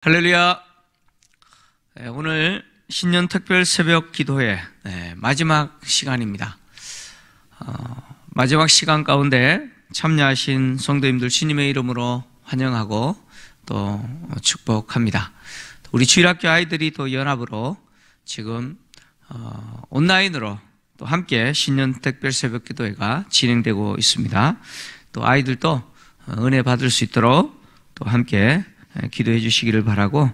할렐루야. 오늘 신년 특별 새벽 기도회 마지막 시간입니다. 마지막 시간 가운데 참여하신 성도님들 주님의 이름으로 환영하고 또 축복합니다. 우리 주일학교 아이들이 또 연합으로 지금 온라인으로 또 함께 신년 특별 새벽 기도회가 진행되고 있습니다. 또 아이들도 은혜 받을 수 있도록 또 함께 기도해 주시기를 바라고,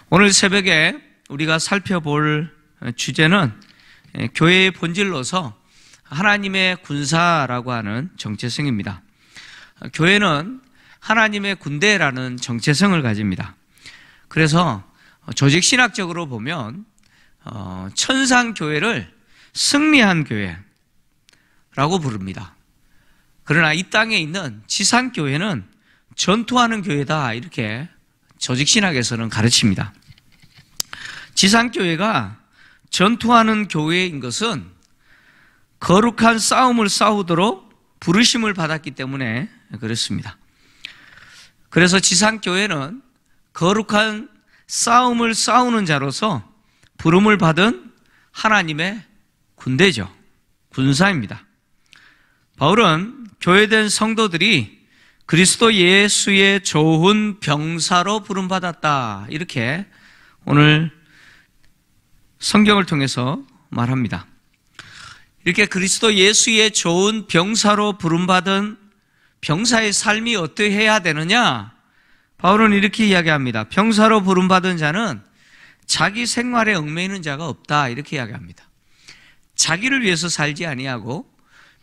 오늘 새벽에 우리가 살펴볼 주제는 교회의 본질로서 하나님의 군사라고 하는 정체성입니다. 교회는 하나님의 군대라는 정체성을 가집니다. 그래서 조직신학적으로 보면 천상교회를 승리한 교회라고 부릅니다. 그러나 이 땅에 있는 지상교회는 전투하는 교회다, 이렇게 조직신학에서는 가르칩니다. 지상교회가 전투하는 교회인 것은 거룩한 싸움을 싸우도록 부르심을 받았기 때문에 그렇습니다. 그래서 지상교회는 거룩한 싸움을 싸우는 자로서 부름을 받은 하나님의 군대죠. 군사입니다. 바울은 교회된 성도들이 그리스도 예수의 좋은 병사로 부름받았다, 이렇게 오늘 성경을 통해서 말합니다. 이렇게 그리스도 예수의 좋은 병사로 부름받은 병사의 삶이 어떠해야 되느냐? 바울은 이렇게 이야기합니다. 병사로 부름받은 자는 자기 생활에 얽매이는 자가 없다, 이렇게 이야기합니다. 자기를 위해서 살지 아니하고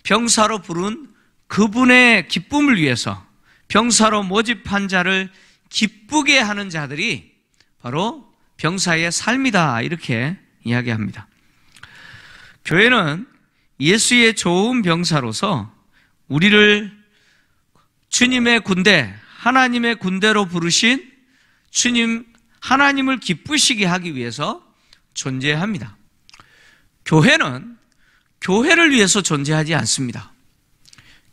병사로 부른 그분의 기쁨을 위해서 병사로 모집한 자를 기쁘게 하는 자들이 바로 병사의 삶이다, 이렇게 이야기합니다. 교회는 예수의 좋은 병사로서 우리를 주님의 군대, 하나님의 군대로 부르신 하나님을 기쁘시게 하기 위해서 존재합니다. 교회는 교회를 위해서 존재하지 않습니다.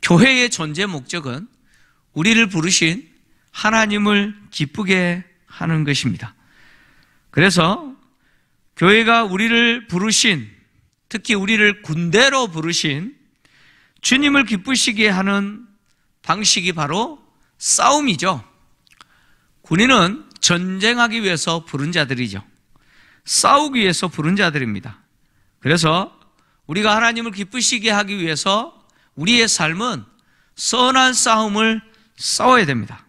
교회의 존재 목적은 우리를 부르신 하나님을 기쁘게 하는 것입니다. 그래서 교회가 우리를 부르신, 특히 우리를 군대로 부르신 주님을 기쁘시게 하는 방식이 바로 싸움이죠. 군인은 전쟁하기 위해서 부른 자들이죠. 싸우기 위해서 부른 자들입니다. 그래서 우리가 하나님을 기쁘시게 하기 위해서 우리의 삶은 선한 싸움을 싸워야 됩니다.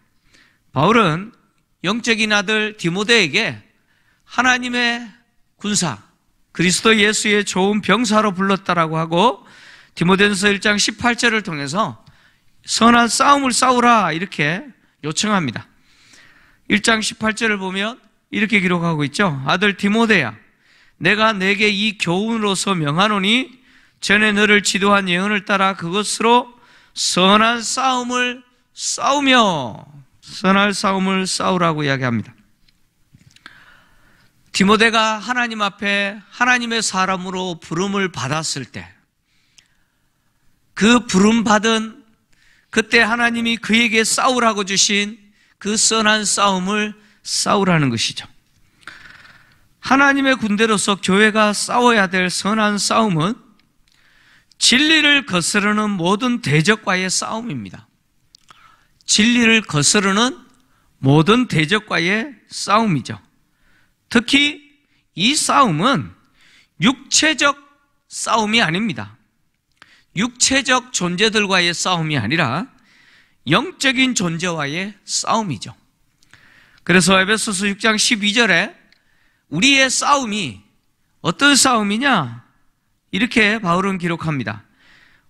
바울은 영적인 아들 디모데에게 하나님의 군사, 그리스도 예수의 좋은 병사로 불렀다라고 하고, 디모데전서 1장 18절을 통해서 선한 싸움을 싸우라, 이렇게 요청합니다. 1장 18절을 보면 이렇게 기록하고 있죠. 아들 디모데야, 내가 내게 이 교훈으로서 명하노니 전에 너를 지도한 예언을 따라 그것으로 선한 싸움을 싸우며, 선한 싸움을 싸우라고 이야기합니다. 디모데가 하나님 앞에 하나님의 사람으로 부름을 받았을 때, 그 부름받은 그때 하나님이 그에게 싸우라고 주신 그 선한 싸움을 싸우라는 것이죠. 하나님의 군대로서 교회가 싸워야 될 선한 싸움은 진리를 거스르는 모든 대적과의 싸움입니다. 진리를 거스르는 모든 대적과의 싸움이죠. 특히 이 싸움은 육체적 싸움이 아닙니다. 육체적 존재들과의 싸움이 아니라 영적인 존재와의 싸움이죠. 그래서 에베소서 6장 12절에 우리의 싸움이 어떤 싸움이냐? 이렇게 바울은 기록합니다.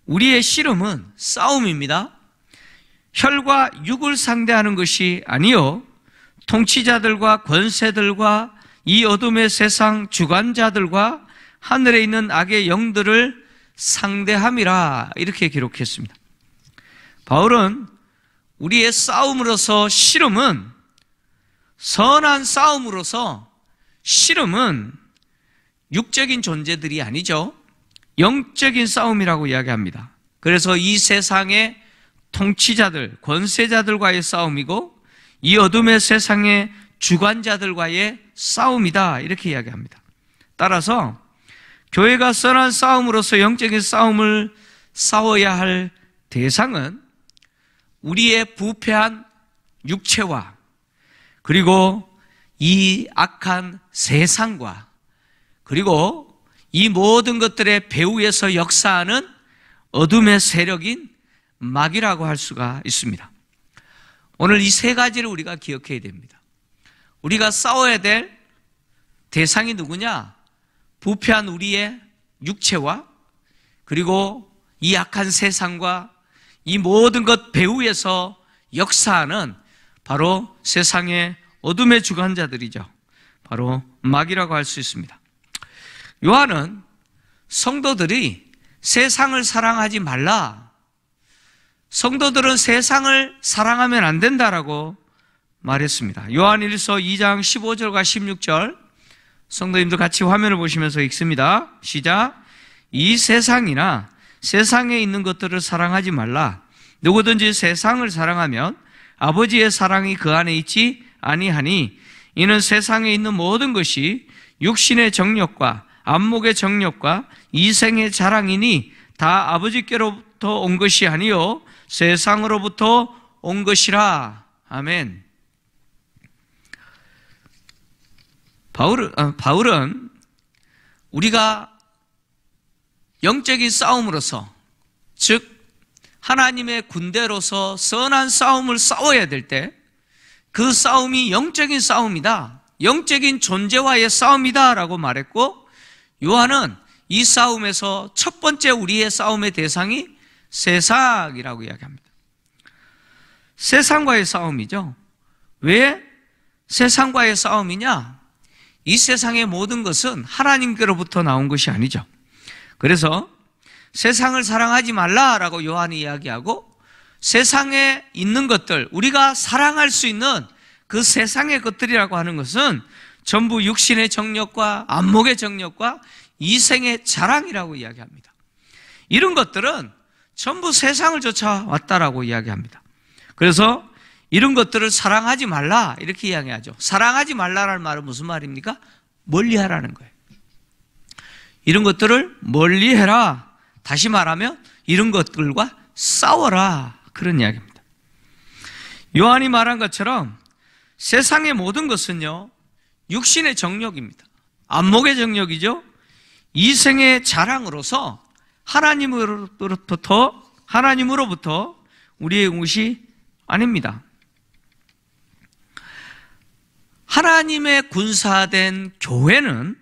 우리의 씨름은 싸움입니다. 혈과 육을 상대하는 것이 아니요 통치자들과 권세들과 이 어둠의 세상 주관자들과 하늘에 있는 악의 영들을 상대함이라, 이렇게 기록했습니다. 바울은 우리의 싸움으로서 씨름은, 선한 싸움으로서 씨름은 육적인 존재들이 아니죠. 영적인 싸움이라고 이야기합니다. 그래서 이 세상의 통치자들, 권세자들과의 싸움이고 이 어둠의 세상의 주관자들과의 싸움이다, 이렇게 이야기합니다. 따라서 교회가 선한 싸움으로서 영적인 싸움을 싸워야 할 대상은 우리의 부패한 육체와 그리고 이 악한 세상과 그리고 이 모든 것들의 배후에서 역사하는 어둠의 세력인 마귀라고 할 수가 있습니다. 오늘 이 세 가지를 우리가 기억해야 됩니다. 우리가 싸워야 될 대상이 누구냐? 부패한 우리의 육체와 그리고 이 악한 세상과 이 모든 것 배후에서 역사하는 바로 세상의 어둠의 주관자들이죠. 바로 마귀라고 할 수 있습니다. 요한은 성도들이 세상을 사랑하지 말라, 성도들은 세상을 사랑하면 안 된다라고 말했습니다. 요한일서 2장 15절과 16절 성도님들 같이 화면을 보시면서 읽습니다. 시작. 이 세상이나 세상에 있는 것들을 사랑하지 말라. 누구든지 세상을 사랑하면 아버지의 사랑이 그 안에 있지 아니하니 이는 세상에 있는 모든 것이 육신의 정욕과 안목의 정욕과 이생의 자랑이니 다 아버지께로부터 온 것이 아니요 세상으로부터 온 것이라. 아멘. 바울은 우리가 영적인 싸움으로서, 즉 하나님의 군대로서 선한 싸움을 싸워야 될 때 그 싸움이 영적인 싸움이다, 영적인 존재와의 싸움이다 라고 말했고, 요한은 이 싸움에서 첫 번째 우리의 싸움의 대상이 세상이라고 이야기합니다. 세상과의 싸움이죠. 왜 세상과의 싸움이냐? 이 세상의 모든 것은 하나님께로부터 나온 것이 아니죠. 그래서 세상을 사랑하지 말라라고 요한이 이야기하고, 세상에 있는 것들, 우리가 사랑할 수 있는 그 세상의 것들이라고 하는 것은 전부 육신의 정욕과 안목의 정욕과 이생의 자랑이라고 이야기합니다. 이런 것들은 전부 세상을 쫓아왔다라고 이야기합니다. 그래서 이런 것들을 사랑하지 말라 이렇게 이야기하죠. 사랑하지 말라라는 말은 무슨 말입니까? 멀리하라는 거예요. 이런 것들을 멀리해라. 다시 말하면 이런 것들과 싸워라, 그런 이야기입니다. 요한이 말한 것처럼 세상의 모든 것은요 육신의 정욕입니다. 안목의 정욕이죠. 이생의 자랑으로서 하나님으로부터 우리의 것이 아닙니다. 하나님의 군사된 교회는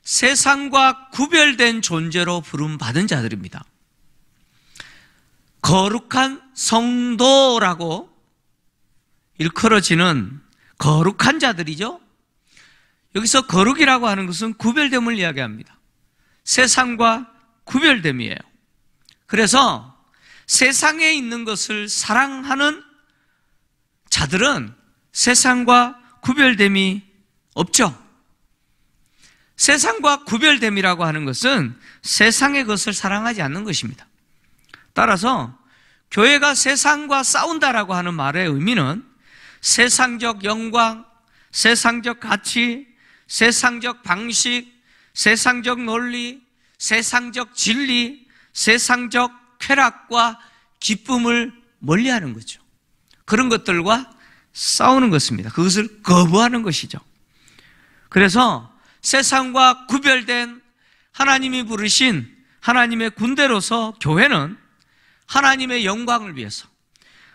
세상과 구별된 존재로 부름받은 자들입니다. 거룩한 성도라고 일컬어지는 거룩한 자들이죠. 여기서 거룩이라고 하는 것은 구별됨을 이야기합니다. 세상과 구별됨이에요. 그래서 세상에 있는 것을 사랑하는 자들은 세상과 구별됨이 없죠. 세상과 구별됨이라고 하는 것은 세상의 것을 사랑하지 않는 것입니다. 따라서 교회가 세상과 싸운다라고 하는 말의 의미는 세상적 영광, 세상적 가치, 세상적 방식, 세상적 논리, 세상적 진리, 세상적 쾌락과 기쁨을 멀리하는 거죠. 그런 것들과 싸우는 것입니다. 그것을 거부하는 것이죠. 그래서 세상과 구별된 하나님이 부르신 하나님의 군대로서 교회는 하나님의 영광을 위해서,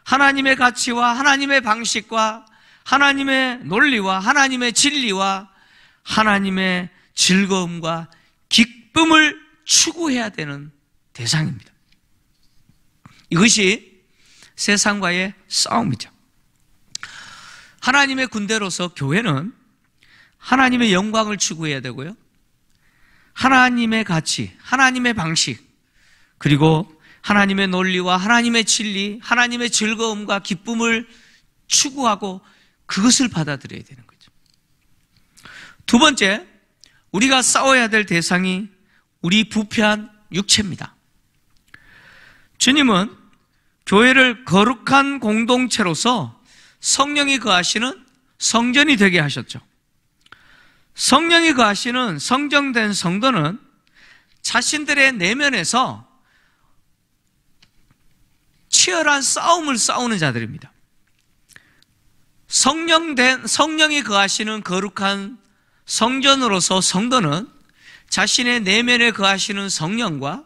하나님의 가치와 하나님의 방식과 하나님의 논리와 하나님의 진리와 하나님의 즐거움과 기쁨을 추구해야 되는 대상입니다. 이것이 세상과의 싸움이죠. 하나님의 군대로서 교회는 하나님의 영광을 추구해야 되고요, 하나님의 가치, 하나님의 방식, 그리고 하나님의 논리와 하나님의 진리, 하나님의 즐거움과 기쁨을 추구하고 그것을 받아들여야 되는 거죠. 두 번째, 우리가 싸워야 될 대상이 우리 부패한 육체입니다. 주님은 교회를 거룩한 공동체로서 성령이 거하시는 성전이 되게 하셨죠. 성령이 거하시는 성정된 성도는 자신들의 내면에서 치열한 싸움을 싸우는 자들입니다. 성령이 거하시는 거룩한 성전으로서 성도는 자신의 내면에 거하시는 성령과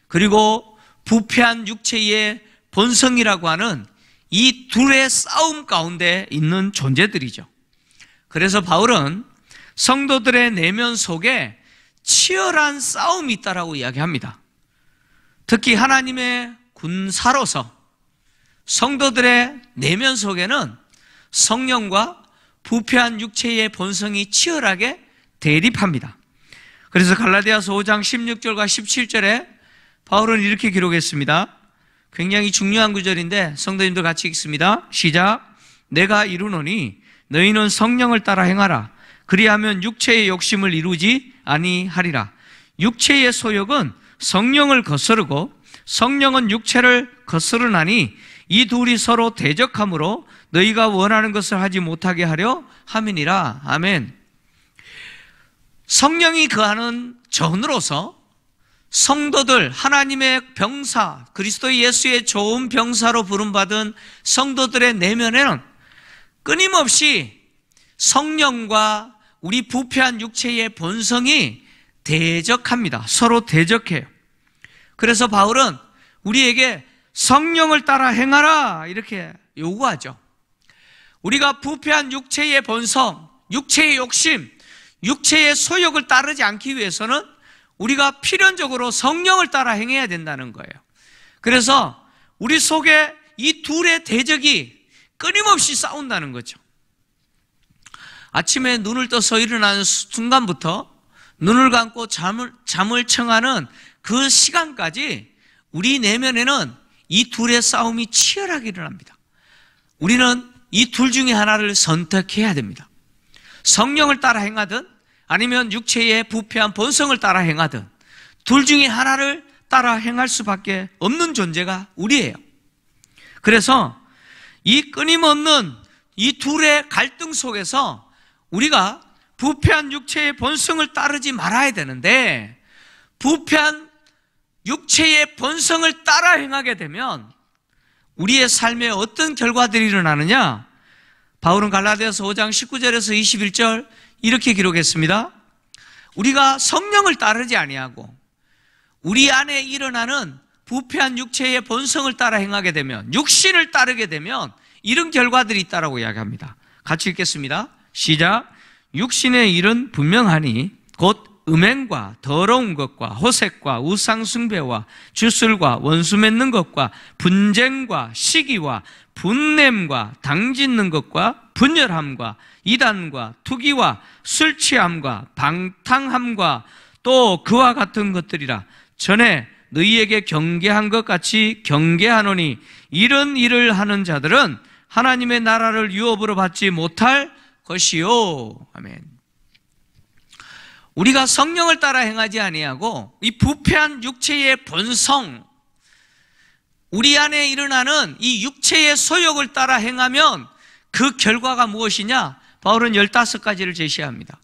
그리고 부패한 육체의 본성이라고 하는 이 둘의 싸움 가운데 있는 존재들이죠. 그래서 바울은 성도들의 내면 속에 치열한 싸움이 있다라고 이야기합니다. 특히 하나님의 군사로서 성도들의 내면 속에는 성령과 부패한 육체의 본성이 치열하게 대립합니다. 그래서 갈라디아서 5장 16절과 17절에 바울은 이렇게 기록했습니다. 굉장히 중요한 구절인데 성도님들 같이 읽습니다. 시작. 내가 이루노니 너희는 성령을 따라 행하라. 그리하면 육체의 욕심을 이루지 아니하리라. 육체의 소욕은 성령을 거스르고 성령은 육체를 거스르나니 이 둘이 서로 대적하므로 너희가 원하는 것을 하지 못하게 하려 함이니라. 아멘. 성령이 거하는 전으로서 성도들, 하나님의 병사, 그리스도 예수의 좋은 병사로 부름받은 성도들의 내면에는 끊임없이 성령과 우리 부패한 육체의 본성이 대적합니다. 서로 대적해요. 그래서 바울은 우리에게 성령을 따라 행하라 이렇게 요구하죠. 우리가 부패한 육체의 본성, 육체의 욕심, 육체의 소욕을 따르지 않기 위해서는 우리가 필연적으로 성령을 따라 행해야 된다는 거예요. 그래서 우리 속에 이 둘의 대적이 끊임없이 싸운다는 거죠. 아침에 눈을 떠서 일어나는 순간부터 눈을 감고 잠을 청하는 그 시간까지 우리 내면에는 이 둘의 싸움이 치열하게 일어납니다. 우리는 이 둘 중에 하나를 선택해야 됩니다. 성령을 따라 행하든 아니면 육체의 부패한 본성을 따라 행하든 둘 중에 하나를 따라 행할 수밖에 없는 존재가 우리예요. 그래서 이 끊임없는 이 둘의 갈등 속에서 우리가 부패한 육체의 본성을 따르지 말아야 되는데 부패한 육체의 본성을 따라 행하게 되면 우리의 삶에 어떤 결과들이 일어나느냐? 바울은 갈라디아서 5장 19절에서 21절 이렇게 기록했습니다. 우리가 성령을 따르지 아니하고 우리 안에 일어나는 부패한 육체의 본성을 따라 행하게 되면, 육신을 따르게 되면 이런 결과들이 있다라고 이야기합니다. 같이 읽겠습니다. 시작. 육신의 일은 분명하니 곧 음행과 더러운 것과 호색과 우상숭배와 주술과 원수 맺는 것과 분쟁과 시기와 분냄과 당짓는 것과 분열함과 이단과 투기와 술취함과 방탕함과 또 그와 같은 것들이라. 전에 너희에게 경계한 것 같이 경계하노니 이런 일을 하는 자들은 하나님의 나라를 유업으로 받지 못할 것이요. 아멘. 우리가 성령을 따라 행하지 아니하고 이 부패한 육체의 본성, 우리 안에 일어나는 이 육체의 소욕을 따라 행하면 그 결과가 무엇이냐? 바울은 15가지를 제시합니다.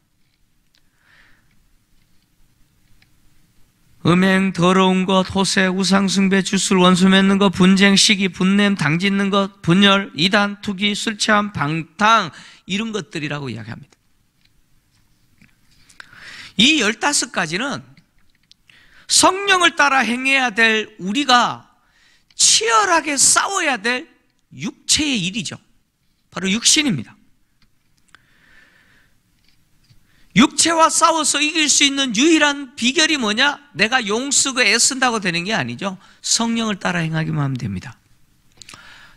음행, 더러운 것, 호색, 우상숭배, 주술, 원수 맺는 것, 분쟁, 시기, 분냄, 당짓는 것, 분열, 이단, 투기, 술취함, 방탕, 이런 것들이라고 이야기합니다. 이 15가지는 성령을 따라 행해야 될 우리가 치열하게 싸워야 될 육체의 일이죠. 바로 육신입니다. 육체와 싸워서 이길 수 있는 유일한 비결이 뭐냐? 내가 용쓰고 애쓴다고 되는 게 아니죠. 성령을 따라 행하기만 하면 됩니다.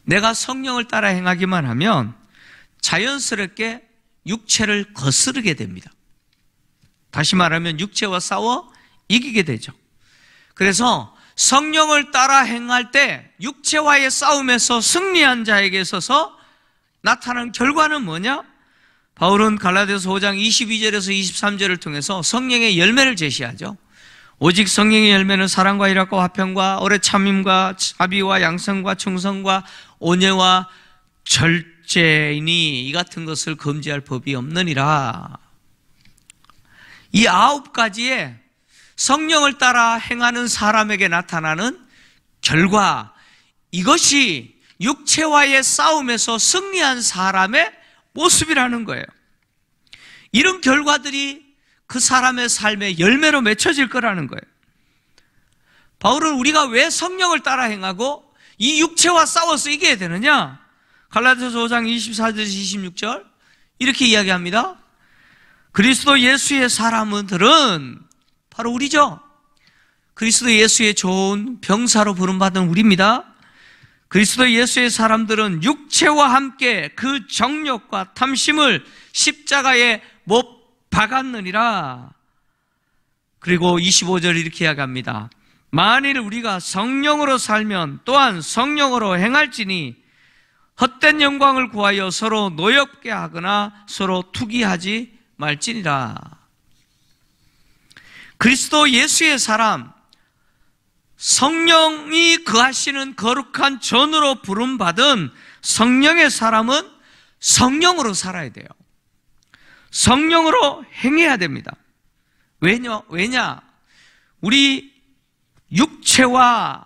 내가 성령을 따라 행하기만 하면 자연스럽게 육체를 거스르게 됩니다. 다시 말하면 육체와 싸워 이기게 되죠. 그래서 성령을 따라 행할 때 육체와의 싸움에서 승리한 자에게 있어서 나타나는 결과는 뭐냐? 바울은 갈라디아서 5장 22절에서 23절을 통해서 성령의 열매를 제시하죠. 오직 성령의 열매는 사랑과 희락과 화평과 오래 참음과 자비와 양성과 충성과 온유와 육체이니 이 같은 것을 금지할 법이 없느니라. 이 9가지의 성령을 따라 행하는 사람에게 나타나는 결과, 이것이 육체와의 싸움에서 승리한 사람의 모습이라는 거예요. 이런 결과들이 그 사람의 삶의 열매로 맺혀질 거라는 거예요. 바울은 우리가 왜 성령을 따라 행하고 이 육체와 싸워서 이겨야 되느냐? 갈라디아서 5장 24절에서 26절 이렇게 이야기합니다. 그리스도 예수의 사람들은 바로 우리죠. 그리스도 예수의 좋은 병사로 부름받은 우리입니다. 그리스도 예수의 사람들은 육체와 함께 그 정욕과 탐심을 십자가에 못 박았느니라. 그리고 25절 이렇게 이야기합니다. 만일 우리가 성령으로 살면 또한 성령으로 행할지니 헛된 영광을 구하여 서로 노엽게 하거나 서로 투기하지 말지니라. 그리스도 예수의 사람, 성령이 거하시는 거룩한 전으로 부름받은 성령의 사람은 성령으로 살아야 돼요. 성령으로 행해야 됩니다. 왜냐? 우리 육체와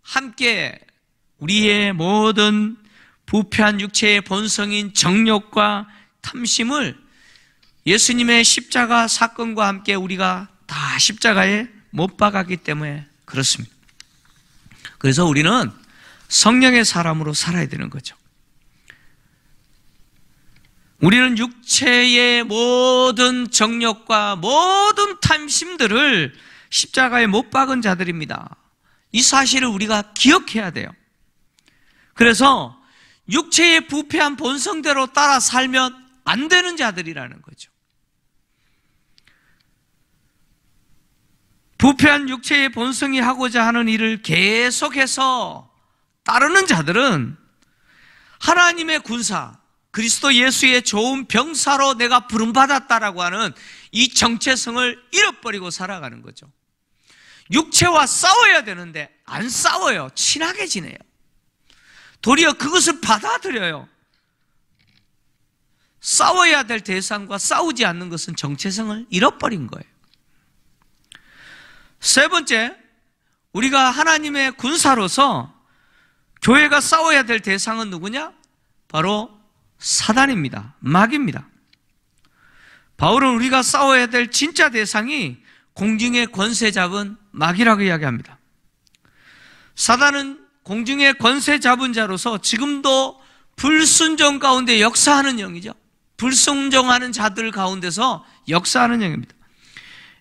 함께 우리의 모든 부패한 육체의 본성인 정욕과 탐심을 예수님의 십자가 사건과 함께 우리가 다 십자가에 못 박았기 때문에 그렇습니다. 그래서 우리는 성령의 사람으로 살아야 되는 거죠. 우리는 육체의 모든 정욕과 모든 탐심들을 십자가에 못 박은 자들입니다. 이 사실을 우리가 기억해야 돼요. 그래서 육체의 부패한 본성대로 따라 살면 안 되는 자들이라는 거죠. 부패한 육체의 본성이 하고자 하는 일을 계속해서 따르는 자들은 하나님의 군사, 그리스도 예수의 좋은 병사로 내가 부름받았다라고 하는 이 정체성을 잃어버리고 살아가는 거죠. 육체와 싸워야 되는데 안 싸워요. 친하게 지내요. 도리어 그것을 받아들여요. 싸워야 될 대상과 싸우지 않는 것은 정체성을 잃어버린 거예요. 세 번째, 우리가 하나님의 군사로서 교회가 싸워야 될 대상은 누구냐? 바로 사단입니다. 마귀입니다. 바울은 우리가 싸워야 될 진짜 대상이 공중의 권세 잡은 마귀라고 이야기합니다. 사단은 공중의 권세 잡은 자로서 지금도 불순종 가운데 역사하는 영이죠. 불순종하는 자들 가운데서 역사하는 영입니다.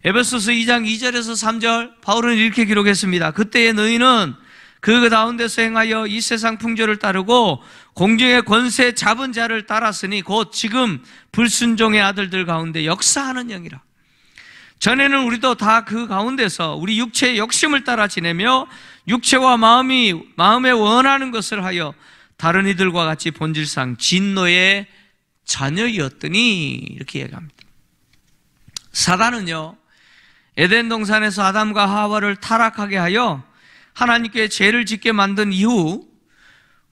에베소서 2장 2절에서 3절 바울은 이렇게 기록했습니다. 그때에 너희는 그 가운데서 행하여 이 세상 풍조를 따르고 공중의 권세 잡은 자를 따랐으니 곧 지금 불순종의 아들들 가운데 역사하는 영이라. 전에는 우리도 다 그 가운데서 우리 육체의 욕심을 따라 지내며 육체와 마음에 원하는 것을 하여 다른 이들과 같이 본질상 진노의 자녀였더니 이렇게 얘기합니다. 사단은요, 에덴 동산에서 아담과 하와를 타락하게 하여 하나님께 죄를 짓게 만든 이후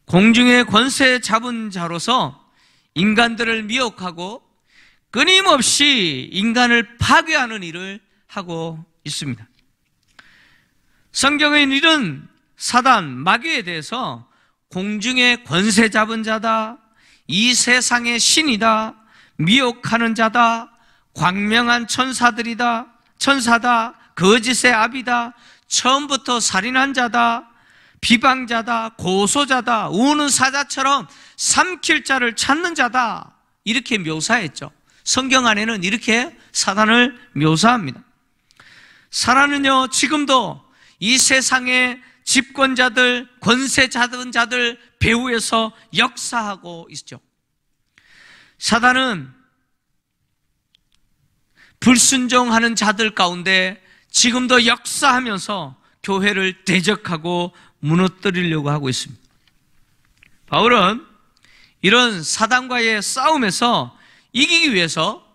공중의 권세 잡은 자로서 인간들을 미혹하고 끊임없이 인간을 파괴하는 일을 하고 있습니다. 성경의 이런 사단, 마귀에 대해서 공중의 권세 잡은 자다, 이 세상의 신이다, 미혹하는 자다, 광명한 천사다, 거짓의 압이다, 처음부터 살인한 자다, 비방자다, 고소자다, 우는 사자처럼 삼킬 자를 찾는 자다, 이렇게 묘사했죠. 성경 안에는 이렇게 사단을 묘사합니다. 사단은요, 지금도 이 세상의 집권자들, 권세 잡은 자들 배후에서 역사하고 있죠. 사단은 불순종하는 자들 가운데 지금도 역사하면서 교회를 대적하고 무너뜨리려고 하고 있습니다. 바울은 이런 사단과의 싸움에서 이기기 위해서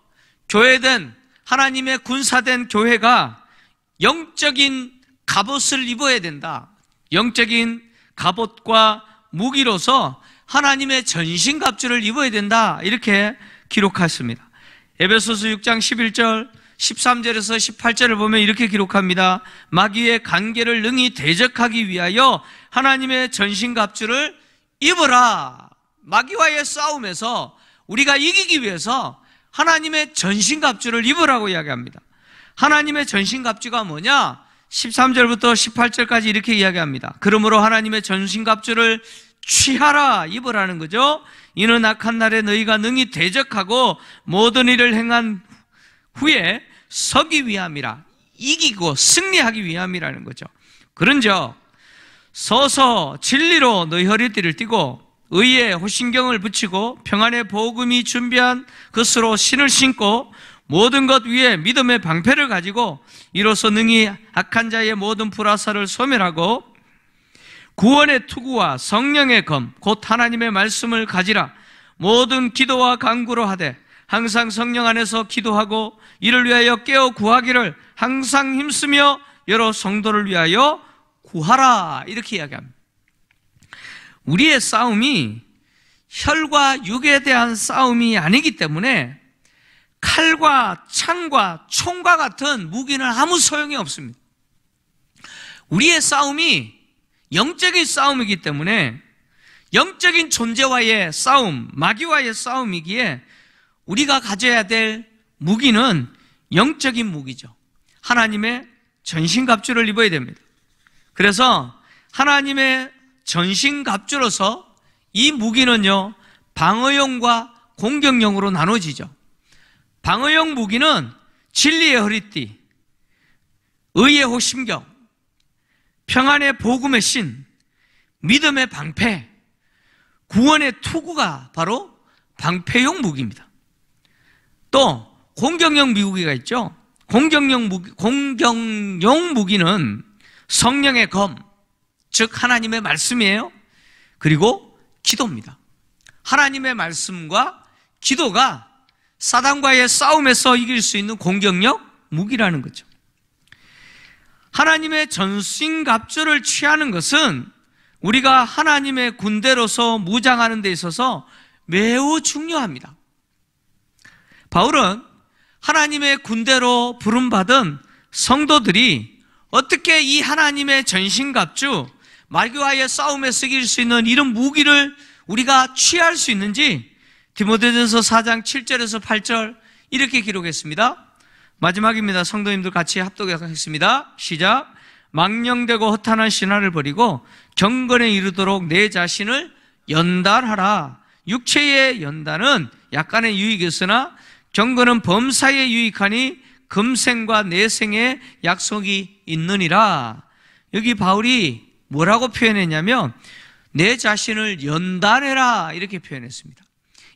교회된 하나님의 군사된 교회가 영적인 갑옷을 입어야 된다. 영적인 갑옷과 무기로서 하나님의 전신갑주를 입어야 된다, 이렇게 기록했습니다. 에베소서 6장 11절 13절에서 18절을 보면 이렇게 기록합니다. 마귀의 관계를 능히 대적하기 위하여 하나님의 전신갑주를 입어라. 마귀와의 싸움에서 우리가 이기기 위해서 하나님의 전신갑주를 입으라고 이야기합니다. 하나님의 전신갑주가 뭐냐? 13절부터 18절까지 이렇게 이야기합니다. 그러므로 하나님의 전신갑주를 취하라, 입으라는 거죠. 이는 악한 날에 너희가 능히 대적하고 모든 일을 행한 후에 서기 위함이라. 이기고 승리하기 위함이라는 거죠. 그런즉 서서 진리로 너희 허리띠를 띠고 의에 호신경을 붙이고 평안의 복음이 준비한 것으로 신을 신고 모든 것 위에 믿음의 방패를 가지고 이로써 능히 악한 자의 모든 불화살을 소멸하고 구원의 투구와 성령의 검 곧 하나님의 말씀을 가지라. 모든 기도와 간구로 하되 항상 성령 안에서 기도하고 이를 위하여 깨어 구하기를 항상 힘쓰며 여러 성도를 위하여 구하라, 이렇게 이야기합니다. 우리의 싸움이 혈과 육에 대한 싸움이 아니기 때문에 칼과 창과 총과 같은 무기는 아무 소용이 없습니다. 우리의 싸움이 영적인 싸움이기 때문에 영적인 존재와의 싸움, 마귀와의 싸움이기에 우리가 가져야 될 무기는 영적인 무기죠. 하나님의 전신갑주를 입어야 됩니다. 그래서 하나님의 전신갑주로서 이 무기는요, 방어용과 공격용으로 나눠지죠. 방어용 무기는 진리의 허리띠, 의의 호심경, 평안의 복음의 신, 믿음의 방패, 구원의 투구가 바로 방패용 무기입니다. 또 공격용 무기가 있죠. 공격용 무기는 성령의 검, 즉 하나님의 말씀이에요. 그리고 기도입니다. 하나님의 말씀과 기도가 사단과의 싸움에서 이길 수 있는 공격력 무기라는 거죠. 하나님의 전신갑주를 취하는 것은 우리가 하나님의 군대로서 무장하는 데 있어서 매우 중요합니다. 바울은 하나님의 군대로 부름받은 성도들이 어떻게 이 하나님의 전신갑주, 마귀와의 싸움에 쓰일 수 있는 이런 무기를 우리가 취할 수 있는지 디모데전서 4장 7절에서 8절 이렇게 기록했습니다. 마지막입니다. 성도님들 같이 합독하겠습니다. 시작. 망령되고 허탄한 신화를 버리고 경건에 이르도록 내 자신을 연단하라. 육체의 연단은 약간의 유익이 있으나 경건은 범사에 유익하니 금생과 내생의 약속이 있느니라. 여기 바울이 뭐라고 표현했냐면 내 자신을 연단해라, 이렇게 표현했습니다.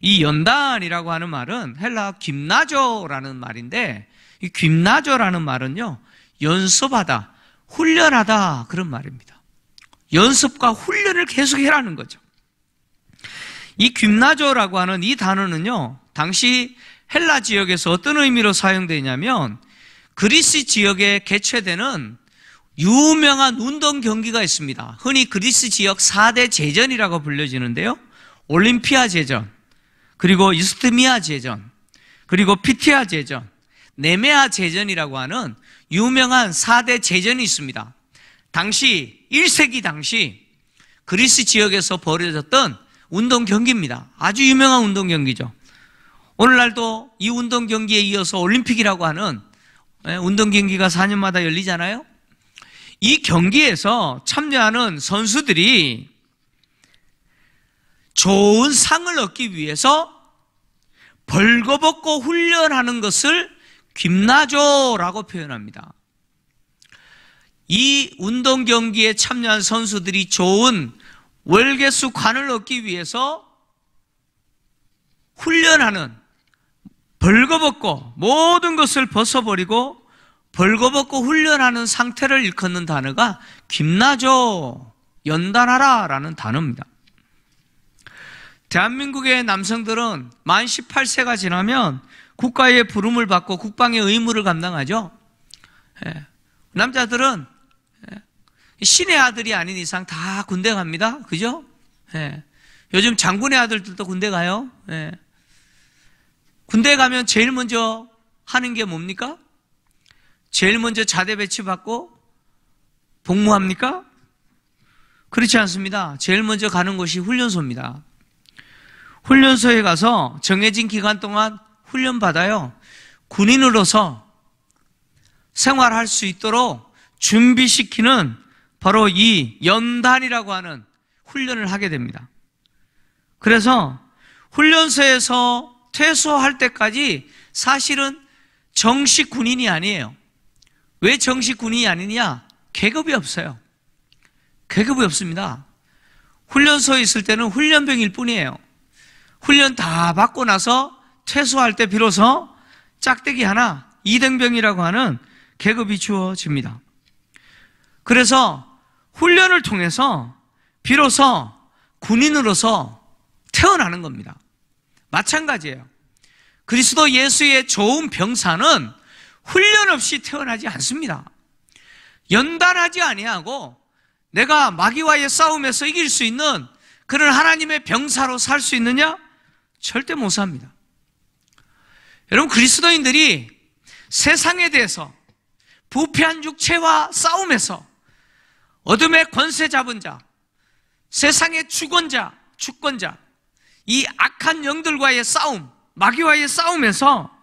이 연단이라고 하는 말은 헬라 김나조라는 말인데, 이 김나조라는 말은요, 연습하다, 훈련하다, 그런 말입니다. 연습과 훈련을 계속 해라는 거죠. 이 김나조라고 하는 이 단어는요, 당시 헬라 지역에서 어떤 의미로 사용되냐면 그리스 지역에 개최되는 유명한 운동 경기가 있습니다. 흔히 그리스 지역 4대 제전이라고 불려지는데요, 올림피아 제전, 그리고 이스트미아 제전, 그리고 피티아 제전, 네메아 제전이라고 하는 유명한 4대 제전이 있습니다. 당시 1세기 당시 그리스 지역에서 벌어졌던 운동 경기입니다. 아주 유명한 운동 경기죠. 오늘날도 이 운동 경기에 이어서 올림픽이라고 하는 운동 경기가 4년마다 열리잖아요. 이 경기에서 참여하는 선수들이 좋은 상을 얻기 위해서 벌거벗고 훈련하는 것을 김나조라고 표현합니다. 이 운동 경기에 참여한 선수들이 좋은 월계수관을 얻기 위해서 훈련하는, 벌거벗고 모든 것을 벗어버리고 벌거벗고 훈련하는 상태를 일컫는 단어가 김나조, 연단하라 라는 단어입니다. 대한민국의 남성들은 만 18세가 지나면 국가의 부름을 받고 국방의 의무를 감당하죠. 남자들은 신의 아들이 아닌 이상 다 군대 갑니다. 그죠? 요즘 장군의 아들들도 군대 가요. 예. 군대 가면 제일 먼저 하는 게 뭡니까? 제일 먼저 자대 배치받고 복무합니까? 그렇지 않습니다. 제일 먼저 가는 곳이 훈련소입니다. 훈련소에 가서 정해진 기간 동안 훈련받아요. 군인으로서 생활할 수 있도록 준비시키는 바로 이 연단이라고 하는 훈련을 하게 됩니다. 그래서 훈련소에서 퇴소할 때까지 사실은 정식 군인이 아니에요. 왜 정식 군인이 아니냐? 계급이 없어요. 계급이 없습니다. 훈련소에 있을 때는 훈련병일 뿐이에요. 훈련 다 받고 나서 퇴소할 때 비로소 짝대기 하나, 이등병이라고 하는 계급이 주어집니다. 그래서 훈련을 통해서 비로소 군인으로서 태어나는 겁니다. 마찬가지예요. 그리스도 예수의 좋은 병사는 훈련 없이 태어나지 않습니다. 연단하지 아니하고 내가 마귀와의 싸움에서 이길 수 있는 그런 하나님의 병사로 살 수 있느냐? 절대 못 삽니다. 여러분, 그리스도인들이 세상에 대해서 부패한 육체와 싸움에서 어둠의 권세 잡은 자, 세상의 주권자, 이 악한 영들과의 싸움, 마귀와의 싸움에서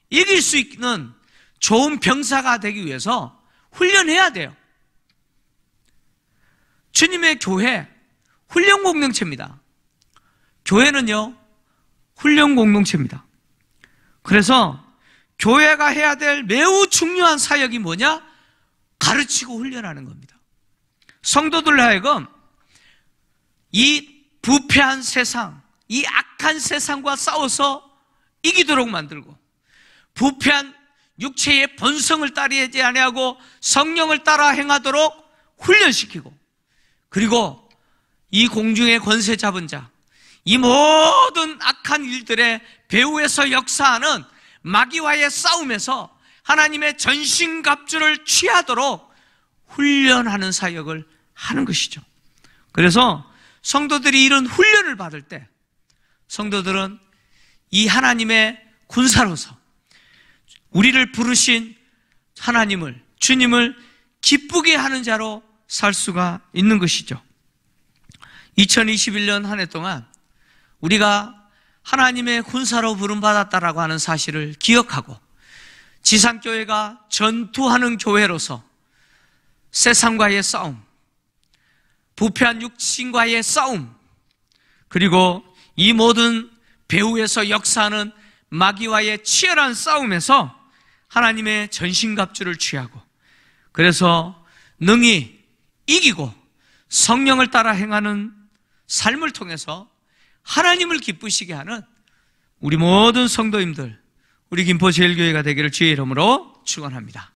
이길 수 있는 좋은 병사가 되기 위해서 훈련해야 돼요. 주님의 교회, 훈련 공동체입니다. 교회는요, 훈련 공동체입니다. 그래서 교회가 해야 될 매우 중요한 사역이 뭐냐? 가르치고 훈련하는 겁니다. 성도들 하여금 이 부패한 세상, 이 악한 세상과 싸워서 이기도록 만들고, 부패한 육체의 본성을 따르지 아니하고 성령을 따라 행하도록 훈련시키고, 그리고 이 공중의 권세 잡은 자, 이 모든 악한 일들의 배후에서 역사하는 마귀와의 싸움에서 하나님의 전신갑주를 취하도록 훈련하는 사역을 하는 것이죠. 그래서 성도들이 이런 훈련을 받을 때 성도들은 이 하나님의 군사로서 우리를 부르신 하나님을, 주님을 기쁘게 하는 자로 살 수가 있는 것이죠. 2021년 한 해 동안 우리가 하나님의 군사로 부름받았다라고 하는 사실을 기억하고 지상교회가 전투하는 교회로서 세상과의 싸움, 부패한 육신과의 싸움, 그리고 이 모든 배후에서 역사하는 마귀와의 치열한 싸움에서 하나님의 전신갑주를 취하고, 그래서 능히 이기고 성령을 따라 행하는 삶을 통해서 하나님을 기쁘시게 하는 우리 모든 성도님들, 우리 김포제일교회가 되기를 주의 이름으로 축원합니다.